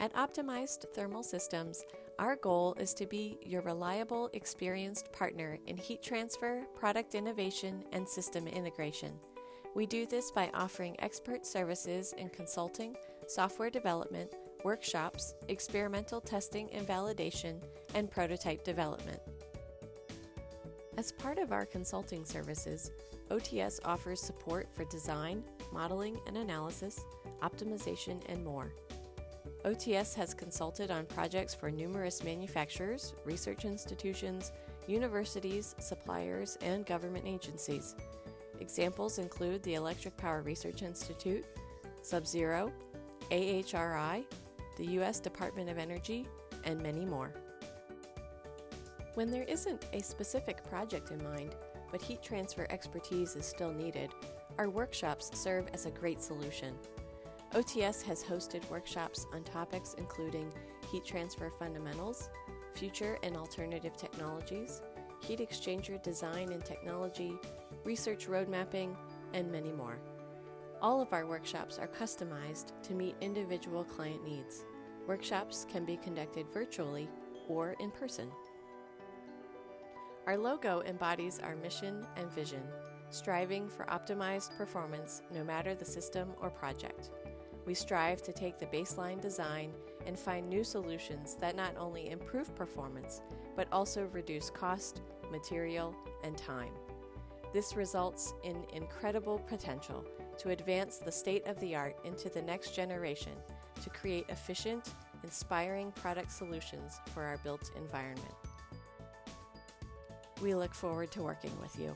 At Optimized Thermal Systems, our goal is to be your reliable, experienced partner in heat transfer, product innovation, and system integration. We do this by offering expert services in consulting, software development, workshops, experimental testing and validation, and prototype development. As part of our consulting services, OTS offers support for design, modeling and analysis, optimization, and more. OTS has consulted on projects for numerous manufacturers, research institutions, universities, suppliers, and government agencies. Examples include the Electric Power Research Institute, Sub-Zero, AHRI, the U.S. Department of Energy, and many more. When there isn't a specific project in mind, but heat transfer expertise is still needed, our workshops serve as a great solution. OTS has hosted workshops on topics including heat transfer fundamentals, future and alternative technologies, heat exchanger design and technology, research road mapping, and many more. All of our workshops are customized to meet individual client needs. Workshops can be conducted virtually or in person. Our logo embodies our mission and vision, striving for optimized performance no matter the system or project. We strive to take the baseline design and find new solutions that not only improve performance, but also reduce cost, material, and time. This results in incredible potential to advance the state of the art into the next generation to create efficient, inspiring product solutions for our built environment. We look forward to working with you.